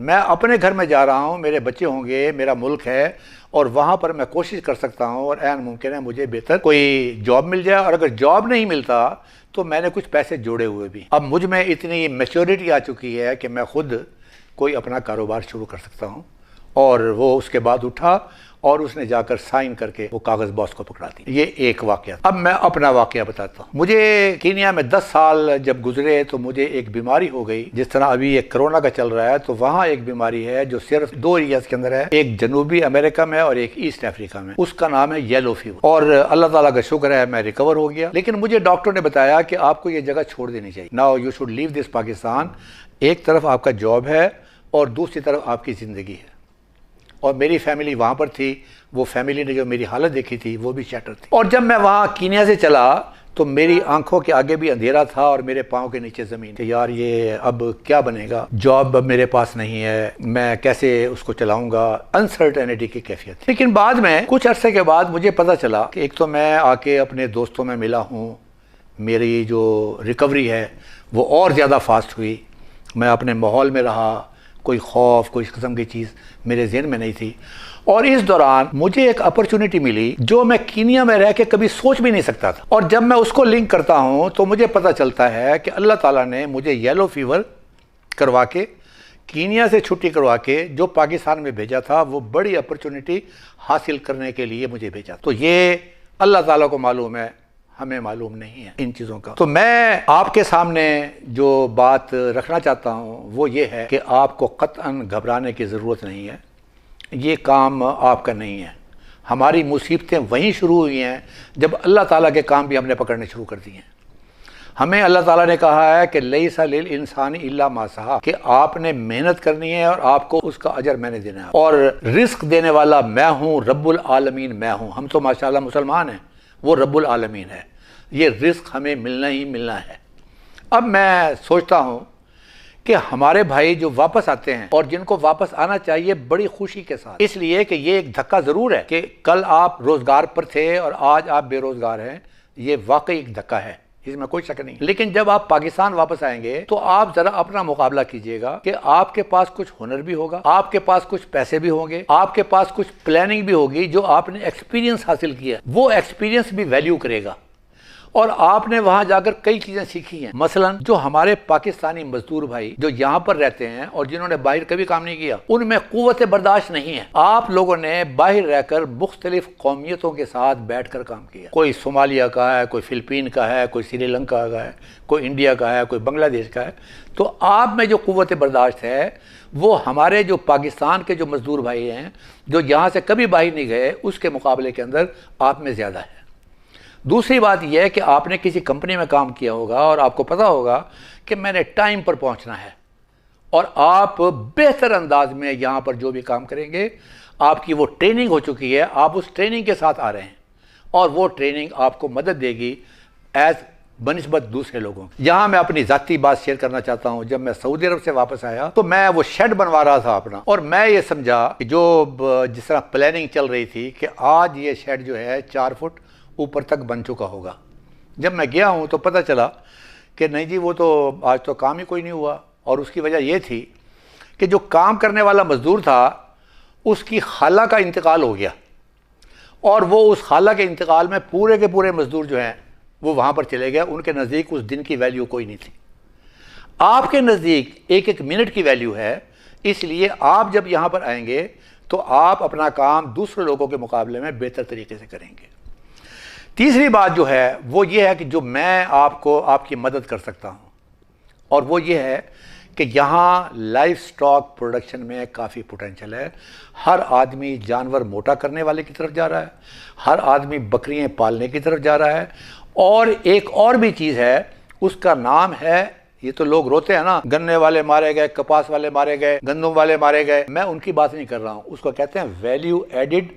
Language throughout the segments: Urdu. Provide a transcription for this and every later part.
میں اپنے گھر میں جا رہا ہوں، میرے بچے ہوں گے، میرا ملک ہے، اور وہاں پر میں کوشش کر سکتا ہوں اور عین ممکن ہے مجھے بہتر کوئی جاب مل جائے، اور اگر جاب نہیں ملتا تو میں نے کچھ پیسے جوڑے ہوئے بھی، اب مجھ میں اتنی میچورٹی آ چکی ہے کہ میں خود کوئی اپنا کاروبار شروع کر سکتا ہوں۔ اور وہ اس کے بعد اٹھا اور اس نے جا کر سائن کر کے وہ کاغذ باس کو پکڑا دی۔ یہ ایک واقعہ۔ اب میں اپنا واقعہ بتاتا ہوں۔ مجھے کینیا میں 10 سال جب گزرے تو مجھے ایک بیماری ہو گئی، جس طرح ابھی ایک کرونا کا چل رہا ہے، تو وہاں ایک بیماری ہے جو صرف 2 ایریاز کے اندر ہے، ایک جنوبی امریکہ میں اور ایک ایسٹ افریقہ میں، اس کا نام ہے یلو فیور، اور اللہ تعالیٰ کا شکر ہے میں ریکور ہو گیا۔ لیکن مجھے ڈاکٹر نے بتایا کہ آپ کو یہ جگہ چھوڑ دینی چاہیے، ناؤ یو شوڈ لیو دس پاکستان۔ ایک طرف آپ کا جاب ہے اور دوسری طرف آپ کی زندگی ہے، اور میری فیملی وہاں پر تھی، وہ فیملی نے جو میری حالت دیکھی تھی وہ بھی شیٹر تھی۔ اور جب میں وہاں کینیا سے چلا تو میری آنکھوں کے آگے بھی اندھیرا تھا اور میرے پاؤں کے نیچے زمین کہ یار یہ اب کیا بنے گا، جاب اب میرے پاس نہیں ہے، میں کیسے اس کو چلاؤں گا، انسرٹینٹی کی کیفیت۔ لیکن بعد میں کچھ عرصے کے بعد مجھے پتہ چلا کہ ایک تو میں آ کے اپنے دوستوں میں ملا ہوں، میری جو ریکوری ہے وہ اور زیادہ فاسٹ ہوئی، میں اپنے ماحول میں رہا، کوئی خوف، کوئی اس قسم کی چیز میرے ذہن میں نہیں تھی۔ اور اس دوران مجھے ایک اپرچونٹی ملی جو میں کینیا میں رہ کے کبھی سوچ بھی نہیں سکتا تھا، اور جب میں اس کو لنک کرتا ہوں تو مجھے پتہ چلتا ہے کہ اللہ تعالیٰ نے مجھے یلو فیور کروا کے، کینیا سے چھٹی کروا کے جو پاکستان میں بھیجا تھا، وہ بڑی اپرچونٹی حاصل کرنے کے لیے مجھے بھیجا۔ تو یہ اللہ تعالیٰ کو معلوم ہے، ہمیں معلوم نہیں ہے ان چیزوں کا۔ تو میں آپ کے سامنے جو بات رکھنا چاہتا ہوں وہ یہ ہے کہ آپ کو قطعاً گھبرانے کی ضرورت نہیں ہے، یہ کام آپ کا نہیں ہے۔ ہماری مصیبتیں وہیں شروع ہوئی ہیں جب اللہ تعالیٰ کے کام بھی ہم نے پکڑنے شروع کر دیے ہیں۔ ہمیں اللہ تعالیٰ نے کہا ہے کہ لیس للانسان الا ما سعی، کہ آپ نے محنت کرنی ہے اور آپ کو اس کا اجر میں نے دینا ہے، اور رزق دینے والا میں ہوں، رب العالمین میں ہوں۔ ہم تو ماشاءاللہ مسلمان ہیں، وہ رب العالمین ہے، یہ رزق ہمیں ملنا ہی ملنا ہے۔ اب میں سوچتا ہوں کہ ہمارے بھائی جو واپس آتے ہیں اور جن کو واپس آنا چاہیے بڑی خوشی کے ساتھ، اس لیے کہ یہ ایک دھکا ضرور ہے کہ کل آپ روزگار پر تھے اور آج آپ بے روزگار ہیں، یہ واقعی ایک دھکا ہے، اس میں کوئی شک نہیں۔ لیکن جب آپ پاکستان واپس آئیں گے تو آپ ذرا اپنا مقابلہ کیجئے گا کہ آپ کے پاس کچھ ہنر بھی ہوگا، آپ کے پاس کچھ پیسے بھی ہوں گے، آپ کے پاس کچھ پلاننگ بھی ہوگی، جو آپ نے ایکسپیرینس حاصل کیا، وہ ایکسپیرینس بھی ویلیو کرے گا، اور آپ نے وہاں جا کر کئی چیزیں سیکھی ہیں۔ مثلا جو ہمارے پاکستانی مزدور بھائی جو یہاں پر رہتے ہیں اور جنہوں نے باہر کبھی کام نہیں کیا، ان میں قوت برداشت نہیں ہے۔ آپ لوگوں نے باہر رہ کر مختلف قومیتوں کے ساتھ بیٹھ کر کام کیا، کوئی صومالیہ کا ہے، کوئی فلپین کا ہے، کوئی سری لنکا کا ہے، کوئی انڈیا کا ہے، کوئی بنگلہ دیش کا ہے۔ تو آپ میں جو قوت برداشت ہے وہ ہمارے جو پاکستان کے جو مزدور بھائی ہیں جو یہاں سے کبھی باہر نہیں گئے، اس کے مقابلے کے اندر آپ میں زیادہ ہے۔ دوسری بات یہ ہے کہ آپ نے کسی کمپنی میں کام کیا ہوگا اور آپ کو پتا ہوگا کہ میں نے ٹائم پر پہنچنا ہے، اور آپ بہتر انداز میں یہاں پر جو بھی کام کریں گے، آپ کی وہ ٹریننگ ہو چکی ہے، آپ اس ٹریننگ کے ساتھ آ رہے ہیں، اور وہ ٹریننگ آپ کو مدد دے گی ایز بنسبت دوسرے لوگوں کی۔ یہاں میں اپنی ذاتی بات شیئر کرنا چاہتا ہوں۔ جب میں سعودی عرب سے واپس آیا تو میں وہ شیڈ بنوا رہا تھا اپنا، اور میں یہ سمجھا کہ جو جس طرح پلاننگ چل رہی تھی کہ آج یہ شیڈ جو ہے 4 فٹ اوپر تک بن چکا ہوگا۔ جب میں گیا ہوں تو پتہ چلا کہ نہیں جی، وہ تو آج تو کام ہی کوئی نہیں ہوا، اور اس کی وجہ یہ تھی کہ جو کام کرنے والا مزدور تھا اس کی خالہ کا انتقال ہو گیا، اور وہ اس خالہ کے انتقال میں پورے کے پورے مزدور جو ہیں وہ وہاں پر چلے گئے، ان کے نزدیک اس دن کی ویلیو کوئی نہیں تھی۔ آپ کے نزدیک ایک ایک منٹ کی ویلیو ہے، اس لیے آپ جب یہاں پر آئیں گے تو آپ اپنا کام دوسرے لوگوں کے مقابلے میں بہتر طریقے سے کریں گے۔ تیسری بات جو ہے وہ یہ ہے کہ جو میں آپ کو آپ کی مدد کر سکتا ہوں، اور وہ یہ ہے کہ یہاں لائف سٹاک پروڈکشن میں کافی پوٹینشل ہے۔ ہر آدمی جانور موٹا کرنے والے کی طرف جا رہا ہے، ہر آدمی بکریاں پالنے کی طرف جا رہا ہے، اور ایک اور بھی چیز ہے، اس کا نام ہے، یہ تو لوگ روتے ہیں نا، گنے والے مارے گئے، کپاس والے مارے گئے، گندم والے مارے گئے، میں ان کی بات نہیں کر رہا ہوں، اس کو کہتے ہیں ویلیو ایڈڈ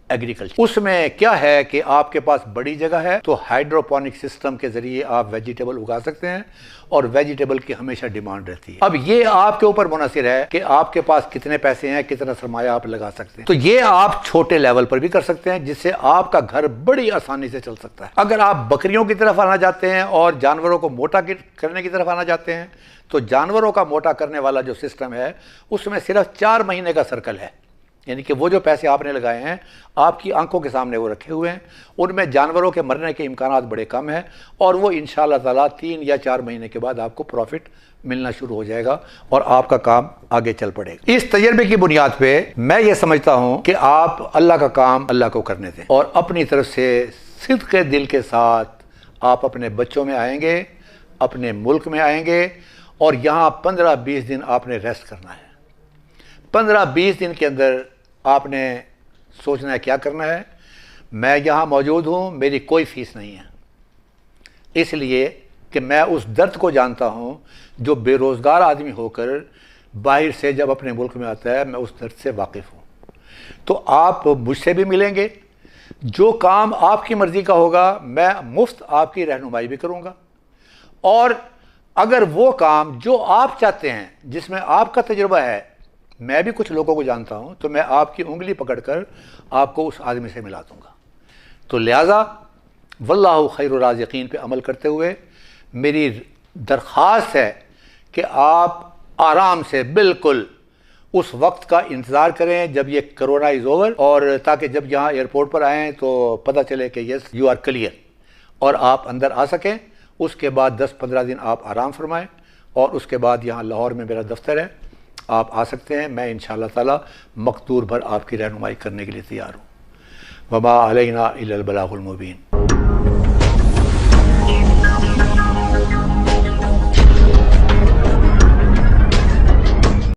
ایگریکلچر۔ اس میں کیا ہے کہ آپ کے پاس بڑی جگہ ہے تو ہائیڈروپونک سسٹم کے ذریعے آپ ویجیٹیبل اگا سکتے ہیں اور ویجیٹیبل کی ہمیشہ ڈیمانڈ رہتی ہے۔ اب یہ آپ کے اوپر منحصر ہے کہ آپ کے پاس کتنے پیسے ہیں، کتنا سرمایہ آپ لگا سکتے ہیں۔ تو یہ آپ چھوٹے لیول پر بھی کر سکتے ہیں جس سے آپ کا گھر بڑی آسانی سے چل سکتا ہے۔ اگر آپ بکریوں کی طرف آنا چاہتے ہیں اور جانوروں کو موٹا کرنے کی طرف آنا چاہتے ہیں تو جانوروں کا موٹا کرنے والا جو سسٹم ہے اس میں صرف 4 مہینے کا سرکل ہے، یعنی کہ وہ جو پیسے آپ نے لگائے ہیں آپ کی آنکھوں کے سامنے وہ رکھے ہوئے ہیں، ان میں جانوروں کے مرنے کے امکانات بڑے کم ہیں اور وہ انشاءاللہ تعالیٰ 3 یا 4 مہینے کے بعد آپ کو پروفٹ ملنا شروع ہو جائے گا اور آپ کا کام آگے چل پڑے گا۔ اس تجربے کی بنیاد پہ میں یہ سمجھتا ہوں کہ آپ اللہ کا کام اللہ کو کرنے دیں اور اپنی طرف سے صدق دل کے ساتھ آپ اپنے بچوں میں آئیں گے، اپنے ملک میں آئیں گے اور یہاں 15-20 دن آپ نے ریسٹ کرنا ہے۔ 15-20 دن کے اندر آپ نے سوچنا ہے کیا کرنا ہے۔ میں یہاں موجود ہوں، میری کوئی فیس نہیں ہے، اس لیے کہ میں اس درد کو جانتا ہوں جو بے روزگار آدمی ہو کر باہر سے جب اپنے ملک میں آتا ہے، میں اس درد سے واقف ہوں۔ تو آپ مجھ سے بھی ملیں گے، جو کام آپ کی مرضی کا ہوگا میں مفت آپ کی رہنمائی بھی کروں گا، اور اگر وہ کام جو آپ چاہتے ہیں جس میں آپ کا تجربہ ہے، میں بھی کچھ لوگوں کو جانتا ہوں، تو میں آپ کی انگلی پکڑ کر آپ کو اس آدمی سے ملا دوں گا۔ تو لہٰذا واللہ خیر الرازقین پہ عمل کرتے ہوئے میری درخواست ہے کہ آپ آرام سے بالکل اس وقت کا انتظار کریں جب یہ کرونا از اوور، اور تاکہ جب یہاں ایئرپورٹ پر آئیں تو پتہ چلے کہ یس یو آر کلیئر اور آپ اندر آ سکیں۔ اس کے بعد 10-15 دن آپ آرام فرمائیں اور اس کے بعد یہاں لاہور میں میرا دفتر ہے، آپ آ سکتے ہیں۔ میں انشاءاللہ تعالی مقدور بھر آپ کی رہنمائی کرنے کے لیے تیار ہوں۔ وما علینا الا البلاغ المبین۔